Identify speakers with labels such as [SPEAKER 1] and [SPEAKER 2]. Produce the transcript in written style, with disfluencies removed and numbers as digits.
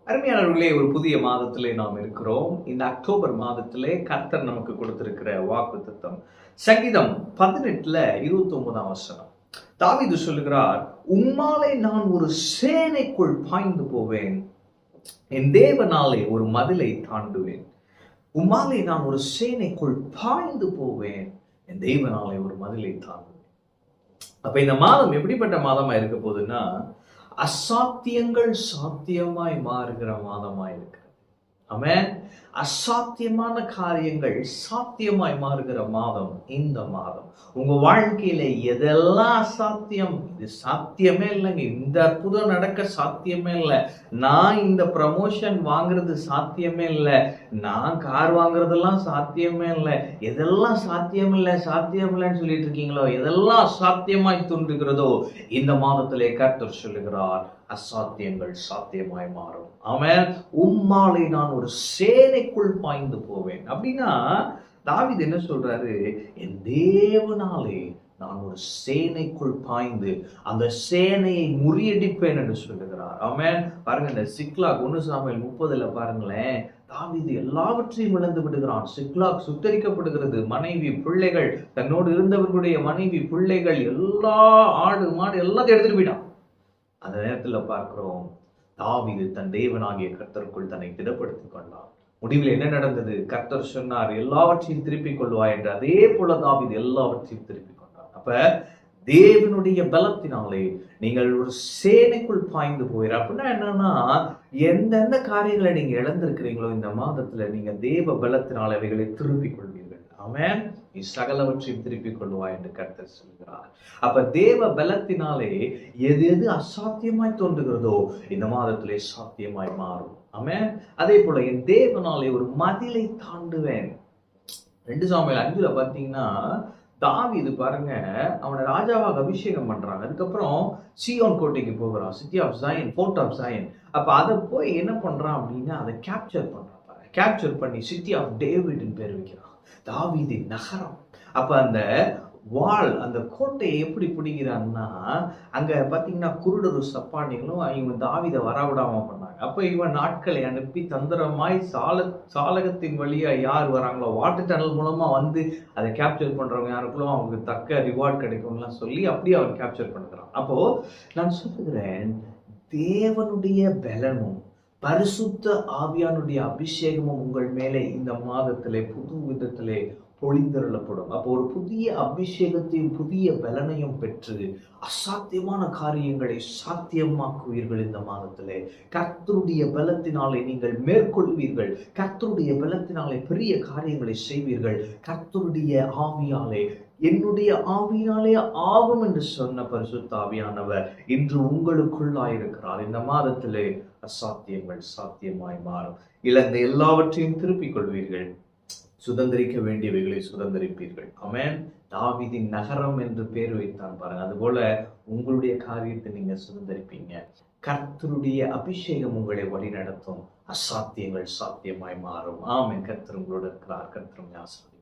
[SPEAKER 1] அருமையானவர்களே, ஒரு புதிய மாதத்திலே நாம் இருக்கிறோம். இந்த அக்டோபர் மாதத்திலே கர்த்தர் நமக்கு கொடுத்திருக்கிற வாக்குத்தத்தம் சங்கீதம் 18 29 வசனம். தாவீது சொல்லுகிறார், உம்மாலே நான் ஒரு சேனைக்குள் பாய்ந்து போவேன், என் தேவனாலே ஒரு மதிலை தாண்டுவேன். உம்மாலே நான் ஒரு சேனைக்குள் பாய்ந்து போவேன், என் தேவனாலே ஒரு மதிலை தாண்டுவேன். அப்ப இந்த மாதம் எப்படிப்பட்ட மாதமா இருக்க போகுதுன்னா, அசாத்தியங்கள் சாத்தியமாய் மாறுகிற மாதமாய் இருக்கிறது. ஆமென். அசாத்தியமான காரியங்கள் சாத்தியமாய் மாறுகிற மாதம் இந்த மாதம். உங்க வாழ்க்கையில எதெல்லாம் அசாத்தியம், இது சாத்தியமே இல்லைங்க, இந்த அற்புதம் நடக்க சாத்தியமே இல்லை, நான் இந்த ப்ரமோஷன் வாங்குறது சாத்தியமே இல்லை, நான் கார் வாங்குறதெல்லாம் சாத்தியமே இல்லை, எதெல்லாம் சாத்தியம் இல்லைன்னு சொல்லிட்டு இருக்கீங்களோ, எதெல்லாம் அசாத்தியமாய் தோன்றுகிறதோ, இந்த மாதத்திலே கர்த்தர் சொல்லுகிறார், அசாத்தியங்கள் சாத்தியமாய் மாறும். ஆமென். உம்மாலே நான் ஒரு சேனைக்குள் பாய்ந்து போவேன். அப்படின்னா தாவீது என்ன சொல்றாரு, என் தேவனாலே நான் ஒரு சேனைக்குள் பாய்ந்து அந்த சேனையை முறியடிப்பேன் என்று சொல்லுகிறார். ஆமென். பாருங்க, இந்த சிக்லாக் 1 சாமுவேல் 30 பாருங்களேன், தாவீது எல்லாவற்றையும் இழந்து விடுகிறான். சிக்லாக் சுட்டரிக்கப்படுகிறது. மனைவி பிள்ளைகள், தன்னோடு இருந்தவர்களுடைய மனைவி பிள்ளைகள், எல்லா ஆடு மாடு எல்லாத்தையும் எடுத்துட்டு போயிட்டான். அந்த நேரத்துல பார்க்கிறோம், தாவீது தன் தேவனாகிய கர்த்தருக்குள் தன்னை திடப்படுத்திக் கொண்டான். முடிவில் என்ன நடந்தது? கர்த்தர் சொன்னார், எல்லாவற்றையும் திருப்பிக் கொள்வாய் என்று. அதே போல தாவீது எல்லாவற்றையும் திருப்பிக் கொண்டார். அப்ப தேவனுடைய பலத்தினாலே நீங்கள் ஒரு சேனைக்குள் பாய்ந்து போயிரு. அப்படின்னா என்னன்னா, எந்தெந்த காரியங்களை நீங்க இழந்திருக்கிறீங்களோ இந்த மாதத்துல நீங்க தேவ பலத்தினால அவைகளை திருப்பிக் கொள்வீர்கள். ஆமென். நீ சகலவற்றையும் திருப்பிக் கொள்வாய் என்று கர்த்தர் சொல்கிறார். அப்ப தேவ பலத்தினாலே எது எது அசாத்தியமாய் தோன்றுகிறதோ இந்த மாதத்திலே சாத்தியமாய் மாறும். ஆமென். அதே போல என் தேவனாலே ஒரு மதிலை தாண்டுவேன். 2 சாமுவேல் 5 பாத்தீங்கன்னா, தாவீது பாருங்க, அவனை ராஜாவாக அபிஷேகம் பண்றாங்க. அதுக்கப்புறம் சீயோன் கோட்டைக்கு போகிறான், city of Zion, fort of Zion. அப்ப அதை போய் என்ன பண்றான் அப்படின்னா, அதை கேப்சர் பண்றான். கேப்சர் பண்ணி சிட்டி ஆஃப் டேவிட்னு பேர் வைக்கிறான், தாவீதின் நகரம். அப்ப அந்த வால், அந்த கோட்டையை எப்படி பிடிக்கிறான்னா, அங்க பாத்தீங்கன்னா குருடரும் சப்பானிகளும் இவன் தாவீதை வரவிடாம பண்ணாங்க. அப்ப இவன் நாட்களை அனுப்பி தந்திரமாய் சாலகத்தின் வழியா யார் வராங்களோ, வாட்டர் டனல் மூலமா வந்து அதை கேப்சர் பண்றவங்க யாருக்குள்ள அவங்களுக்கு தக்க ரிவார்ட் கிடைக்கும்லாம் சொல்லி அப்படியே அவன் கேப்சர் பண்ணுறான். அப்போ நான் சொல்லுகிறேன், தேவனுடைய பலனும் பரிசுத்த ஆவியானுடைய அபிஷேகமும் உங்கள் மேலே இந்த மாதத்திலே புது விதத்திலே பொழிந்தருளப்படும். அப்போ ஒரு புதிய அபிஷேகத்தையும் புதிய பலனையும் பெற்று அசாத்தியமான காரியங்களை சாத்தியமாக்குவீர்கள். இந்த மாதத்திலே கர்த்தருடைய பலத்தினாலே நீங்கள் மேற்கொள்வீர்கள். கர்த்தருடைய பலத்தினாலே பெரிய காரியங்களை செய்வீர்கள். கர்த்தருடைய ஆவியாலே, என்னுடைய ஆவியினாலே ஆகும் என்று சொன்ன பரிசுத்த ஆவியானவர் இன்று உங்களுக்குள்ளாயிருக்கிறார். இந்த மாதத்திலே அசாத்தியங்கள் சாத்தியமாய் மாறும். இழந்த எல்லாவற்றையும் திருப்பிக் கொள்வீர்கள். சுதந்திரிக்க வேண்டியவைகளை சுதந்திரிப்பீர்கள். ஆமென். தாவீதின் நகரம் என்று பேர் வைத்தான் பாருங்க, அதுபோல உங்களுடைய காரியத்தை நீங்க சுதந்திரிப்பீங்க. கர்த்தருடைய அபிஷேகம் உங்களை வழி நடத்தும். அசாத்தியங்கள் சாத்தியமாய் மாறும். ஆமென். கர்த்தர் உங்களோடு இருக்கிறார். கர்த்தர் ஆசீர்வதிப்பார்.